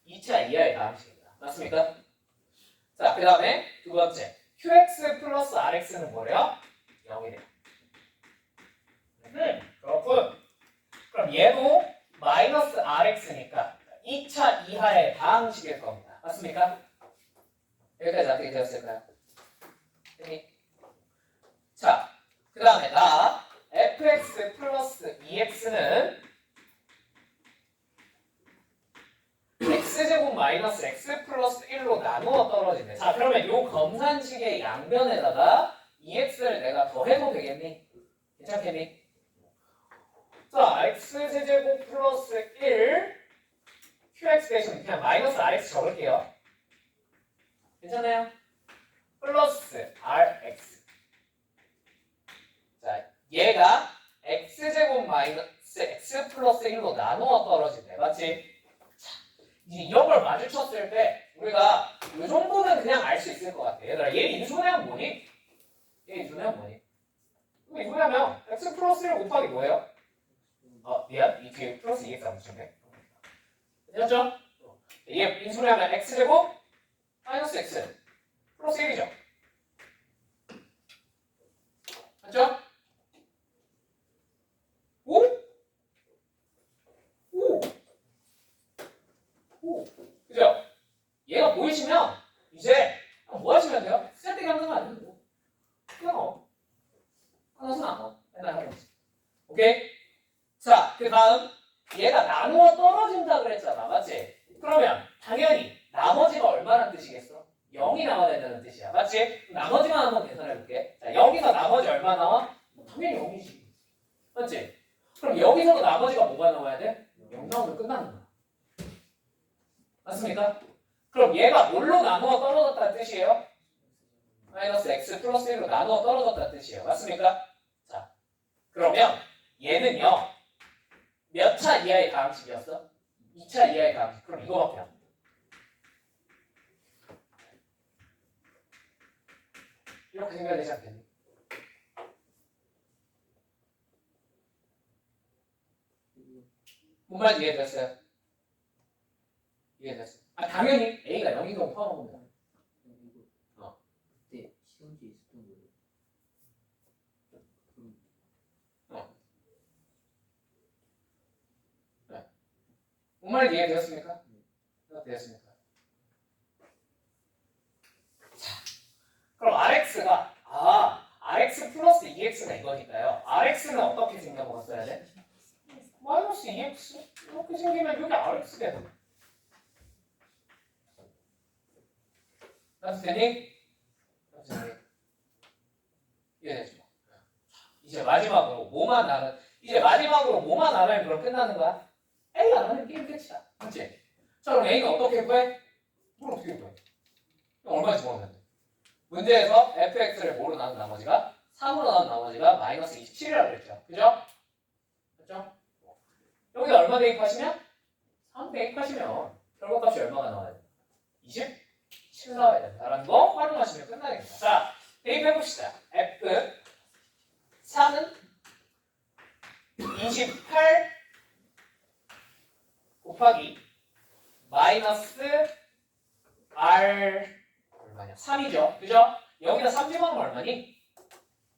2차 이하의 가항식입니다. 맞습니까? 자, 그 다음에 두 번째 qx 플러스 rx는 뭐래요? 0이래요. 그렇군. 그럼 얘도 마이너스 rx니까 2차 이하의 다항식일 겁니다. 맞습니까? 여기까지 어떻게 되었을까요? 자, 그 다음에 나 fx 플러스 2x는 x제곱 마이너스 x 플러스 1로 나누어 떨어지네. 자, 그러면 요 검산식의 양변에다가 2x를 내가 더해도 되겠니? 괜찮겠니? 자, x제곱 플러스 1 qx 대신 그냥 마이너스 rx 적을게요. 괜찮아요? 플러스 rx. 자, 얘가 x제곱 마이너스 x 플러스 1로 나누어 떨어지네. 맞지? 이제 이런 걸 마주쳤을 때 우리가 이 정도는 그냥 알 수 있을 것 같아. 얘들아, 얘 인수분해하면 뭐니? 얘 인수분해하면 뭐니? 이거 인수분해하면 x 플러스 1 곱하기 뭐예요? 미안. 이 뒤에 플러스 2x 안 붙였네. 됐죠? 얘 인수분해하면 x제곱 마이너스 x 플러스 1이죠. 맞죠? 오? 오? 오? 그죠? 얘가 보이시면 이제 뭐 하시면 돼요? 쓸데기 하는 거 아니에요? 그냥 하나는 안 와. 맨날 하는 거지. 오케이? 자, 그 다음 얘가 나누어 떨어진다 그랬잖아. 맞지? 그러면 당연히 나머지가 얼마란 뜻이겠어? 0이 나와야 된다는 뜻이야. 맞지? 나머지만 한번 계산해볼게. 자, 여기서 나머지 얼마 나와? 당연히 0이지. 맞지? 그럼 여기서도 나머지가 뭐가 나와야 돼? 0 나오면 끝나는 거야. 맞습니까? 그럼 얘가 뭘로 나누어 떨어졌다는 뜻이에요? 마이너스 x 플러스 1로 나누어 떨어졌다는 뜻이에요. 맞습니까? 자, 그러면 얘는요 몇 차 이하의 가항식이었어? 2차 이하의 가항식. 그럼 이거밖에 안 돼. 이렇게 생각되지 않겠니? 뭔 말인지 이해됐어요? 이해됐어. 당연히 A가 0인 거 포함한 겁니다. 그때 시험지에 있었던 거예요. 뭔 말인지 이해되었습니까? 되었습니까? 자, 그럼 RX가 RX 플러스 2X가 이거니까요. RX는 어떻게 생겨먹었어야 돼? 마이너스 2X 이렇게 생기면 여기 RX가 돼. 나도 되니? 이해되죠? 이제 마지막으로 뭐만 알아요? 그럼 끝나는 거야? A가 안 하면 게임 끝이야. 맞지? 자, 그럼 A가 어떻게 구해? 뭘 어떻게 구해? 얼마인지 모르겠는데. 문제에서 fx를 뭐로 나눈 나머지가 3으로 나눈 나머지가 마이너스 27이라고 그랬죠. 그죠? 그죠? 여기 얼마 대입하시면? 3 대입하시면 결과값이 얼마가 나와야 돼? 27 나와야 된다라는 거 활용하시면 끝나겠다. 자, 대입해봅시다. f 4는 28 곱하기 마이너스 아니야? 3이죠. 그죠? 여기다 3 집어넣으면 얼마니?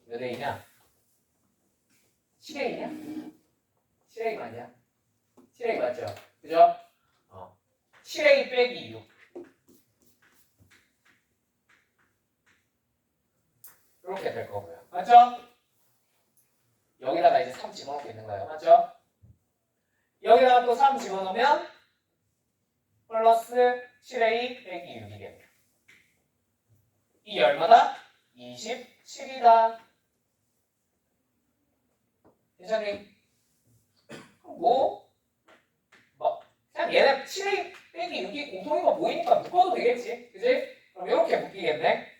몇 A냐? 7A냐? 7A 맞냐? 7A 맞죠? 그죠? 7A 빼기 6. 이렇게 될 거고요. 맞죠? 여기다가 이제 3 집어넣고 있는 거예요. 맞죠? 여기다가 또 3 집어넣으면 플러스 7A 빼기 6이겠네요. 이게 얼마다? 27이다. 괜찮니? 그냥 얘네 7A 빼기 6이 공통인 거 보이니까 묶어도 되겠지. 그지? 그럼 이렇게 묶이겠네.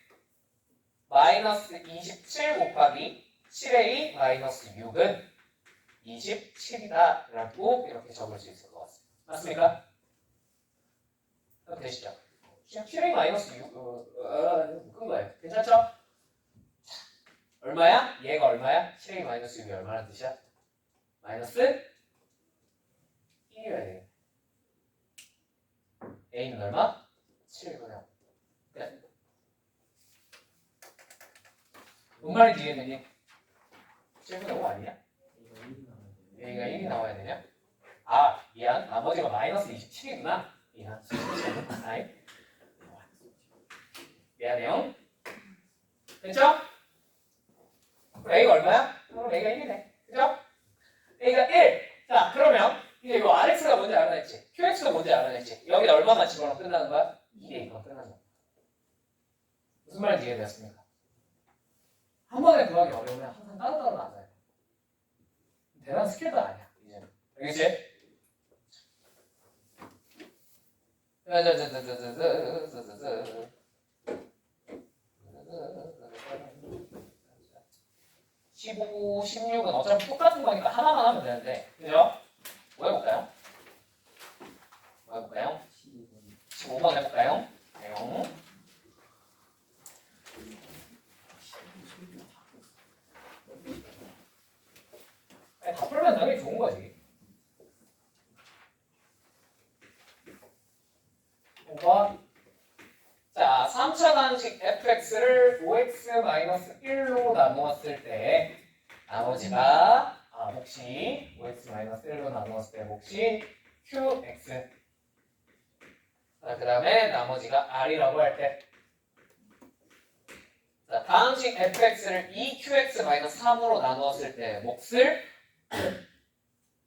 마이너스 27 곱하기 7A 마이너스 6은 27이다 라고 이렇게 적을 수 있을 것 같습니다. 맞습니까? 그럼 되시죠? 그냥 7A 마이너스 6 묶은 거예요. 괜찮죠? 자, 얼마야? 얘가 얼마야? 7A 마이너스 6이 얼마나 뜻이야? 마이너스 1이어야 돼. A는 얼마? 7분의 5. 그래. 뭔 말인지 이해되니? 7분의 5 아니야? A가 1이 나와야 되냐? 아, 미안. 나머지가 마이너스 27이구나. 미안. 아이. 미안해요. 됐죠? A가 얼마야? 그럼 A가 1이네. 그죠? A가 1. 자, 그러면 이제 이 RX가 뭔지 알아냈지? QX가 뭔지 알아냈지? 여기다 얼마만 집어넣으면 끝나는 거야? 2대2가 끝나는 거야. 무슨 말인지 이해되었습니까? 한 번에 구하기 어려우면 항상 따로따로 나눠야 돼. 대단한 스킬도 아니야, 이제는. 알겠지? (15, 16은) 어차피 똑같은 거니까 하나만 하면 되는데, 그죠? 뭐 해볼까요? 뭐 해볼까요? 15번 해볼까요? 네. 다 풀면 당연히 좋은 거지. 5번. 자, 3차 방식 fx를 5x-1로 나누었을 때 나머지가 몫이 5x-1로 나누었을 때 몫이 qx. 자, 그 다음에 나머지가 r이라고 할 때. 자, 방식 fx를 2qx-3으로 나누었을 때 몫을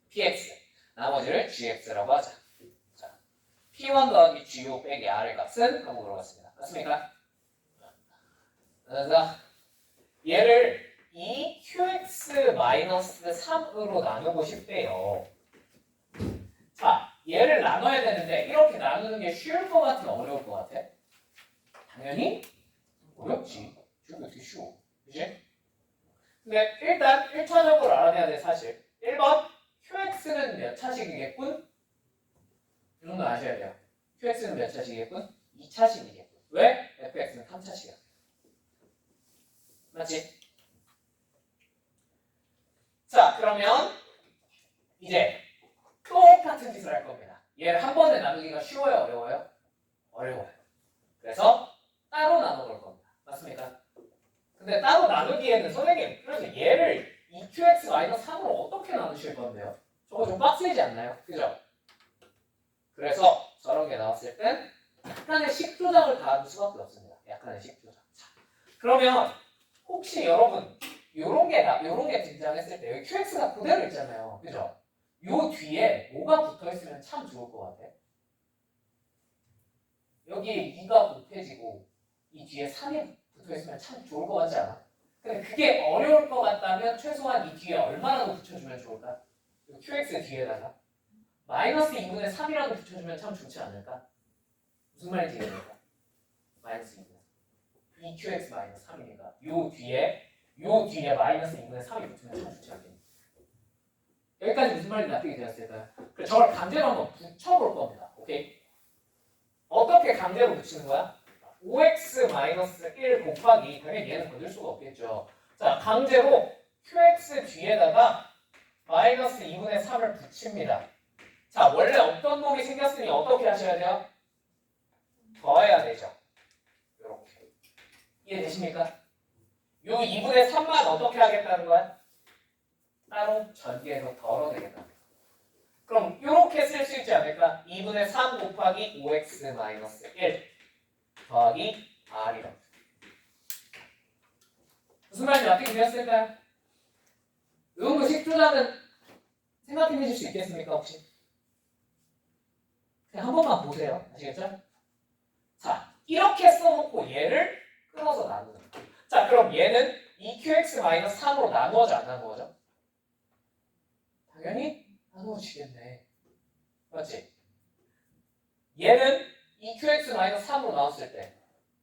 px, 나머지를 gx라고 하자. 자, p1 더하기 g5 빼기 r의 값은 하고 들어갔습니다. 맞습니까? 그래서 얘를 2qx-3으로 나누고 싶대요. 자, 얘를 나눠야 되는데 이렇게 나누는 게 쉬울 것 같아? 어려울 것 같아? 당연히 어렵지. 지금 어떻게 쉬워? 그치? 근데 일단 1차적으로 알아내야 돼 사실. 1번 qx는 몇 차식이겠군? 이 정도 아셔야 돼요. qx는 몇 차식이겠군? 2차식이겠군. 왜? fx는 3차식이야. 맞지? 자, 그러면 이제 똑같은 짓을 할 겁니다. 얘를 한 번에 나누기가 쉬워요? 어려워요? 어려워요. 그래서 따로 나눠볼 겁니다. 맞습니까? 근데 따로 나누기에는 선생님, 그래서 얘를 2qx-3으로 어떻게 나누실 건데요? 저거 좀 빡세지 않나요? 그죠? 그래서 저런 게 나왔을 땐 약간의 식 조작을 가할 수밖에 없습니다. 약간의 식 조작. 자, 그러면 혹시 여러분 요런 게 등장했을 때 여기 qx가 그대로 있잖아요. 그죠? 요 뒤에 뭐가 붙어있으면 참 좋을 것 같아? 여기에 2가 곱해지고 이 뒤에 3이 붙어있으면 참 좋을 것 같지 않아? 근데 그게 어려울 것 같다면 최소한 이 뒤에 얼마라도 붙여주면 좋을까? qx 뒤에다가 마이너스 2분의 3이라도 붙여주면 참 좋지 않을까? 무슨 말인지 이해될까? 마이너스 2분의 2qx 마이너스 3이니까 요 뒤에 마이너스 2분의 3이 붙으면 참 좋지 않겠니? 여기까지 무슨 말인지 납득이 되었을까요? 그래서 저걸 강제로 한번 붙여볼 겁니다. 오케이? 어떻게 강제로 붙이는 거야? 5x-1 곱하기, 당연히 얘는 건들 수가 없겠죠. 자, 강제로 qx 뒤에다가 마이너스 2분의 3을 붙입니다. 자, 원래 없던 놈이 생겼으니 어떻게 하셔야 돼요? 더해야 되죠. 이렇게. 이해되십니까? 요 2분의 3만 어떻게 하겠다는 거야? 따로 전개해서 덜어내겠다. 그럼 이렇게 쓸 수 있지 않을까? 2분의 3 곱하기 5x 마이너스 1 더하기 r이다. 무슨 말인지 어떻게 되었을까요? 이 정도 식조작은 생각해내실 수 있겠습니까 혹시? 그냥 한 번만 보세요. 아시겠죠? 자, 이렇게 써놓고 얘를 끊어서 나누는 거예요. 자, 그럼 얘는 2qx-3으로 나누어져 안 나누어져? 당연히 나누어지겠네. 맞지? 얘는 2qx-3으로 나눴을 때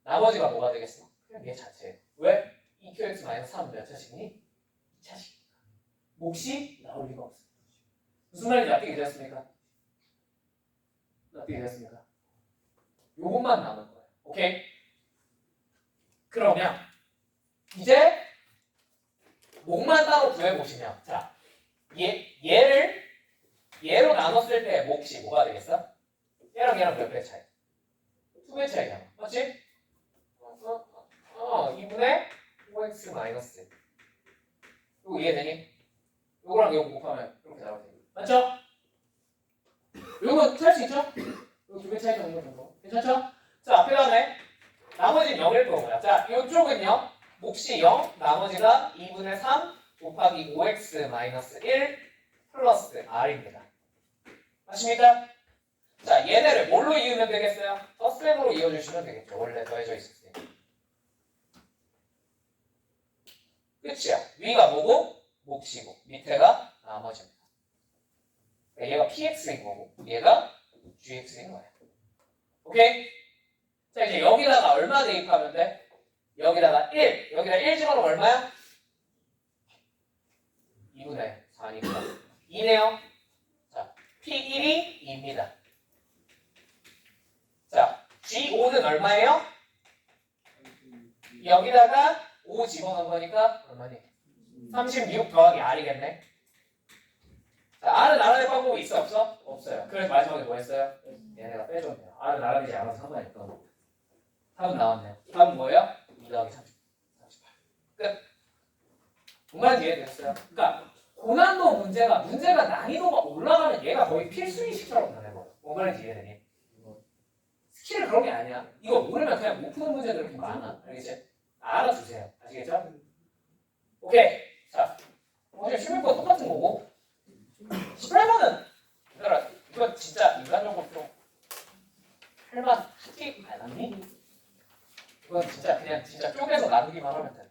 나머지가 뭐가 되겠어? 그냥 얘 자체. 왜? 2qx-3은 몇 차식이니? 2차식. 몫이 나올 리가 없어. 무슨 말인지 어떻게 되었습니까? 어떻게 되었습니까? 요것만 남은 거예요. 오케이? 그러면 이제 몫만 따로 구해보시면 자, 얘로 나눴을 때 몫이 뭐가 되겠어? 얘랑 몇 배 차이? 2배 차이잖아. 맞지? 2분의 5x 마이너스. 이거 이해되니? 요거랑 요거 곱하면 이렇게 나올 테니. 맞죠? 요거 찰 수 있죠? 요 2배 차이 정도. 괜찮죠? 자, 그 다음에 나머지는 0일 거고요. 자, 이쪽은요. 몫이 0, 나머지가 2분의 3 곱하기 5x 마이너스 1 플러스 r입니다. 맞습니까? 자, 얘네를 뭘로 이으면 되겠어요? 덧셈으로 이어주시면 되겠죠. 원래 더해져 있을 때. 끝이야. 위가 뭐고? 몫이고 밑에가 나머지입니다. 얘가 px인 거고 얘가 gx인 거예요. 오케이? 자, 이제 여기다가 얼마 대입하면 돼? 여기다가 1. 여기다 1 집어넣으면 얼마야? 2분의 4니까 2네요. 자, P1이 2입니다. 자, G5는 얼마예요? 여기다가 5 집어넣은 거니까 얼마니? 36 더하기 R이겠네. 자, R은 알아낼 방법이 있어 없어? 없어요. 그래서 마지막에 뭐 했어요? 얘네가 빼줬네요. R은 알아내지 않아서 상관이 없던. 답은 나왔네요. 답은 뭐예요? 2 더하기 38. 끝. 정말 이해됐어요? 그러니까 고난도 문제가 난이도가 올라가면 얘가 거의 필수의식처럼 변해버려. 뭔 말인지 이해되니? 스킬은 그런 게 아니야. 이거 모르면 그냥 못 푸는 문제들 이렇게 많아. 알겠지? 알아주세요. 아시겠죠? 오케이. 자, 어제 11번 똑같은 거고 18번은 이거 진짜 인간적으로 좀 할만하지 않니? 이건 진짜 그냥 진짜 쪼개서 나누기만 하면 돼.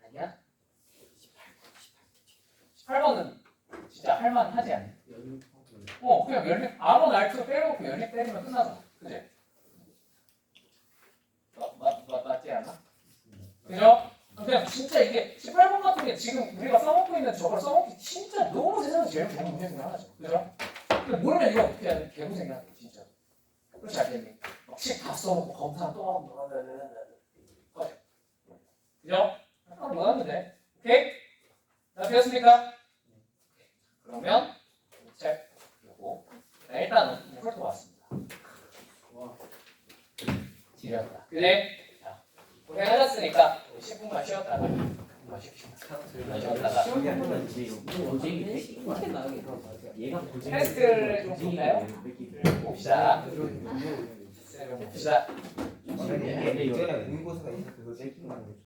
아니야? 18번은 진짜 할만하지 않니? 그냥 연립 R원 R2 빼놓고 연립 때리면 끝나잖아. 그지? 맞지 않아? 그죠? 그냥 진짜 이게 18번 같은 게 지금 우리가 써먹고 있는 저걸 써먹기 진짜 너무 세상에서 제일 좋은 문제 중에 하나죠. 그죠? 근데 모르면 이거 어떻게 해야 돼? 개고생이야 진짜. 그렇지 않겠니? 식 다 써먹고 검사 또 하고 그죠? 아까 뭐였는데? 오케이? 다 되었습니까? 그러면 책 그리고 일단은 풀도 왔습니다. 지렸다. 그래? 자, 고생하셨으니까 10분만 쉬었다가 10분만 쉬었다가 테스트를 좀 볼까요? 봅시다. 봅시다. 이전에 모의고사가 있어 그거 뺏긴 거 아니에요?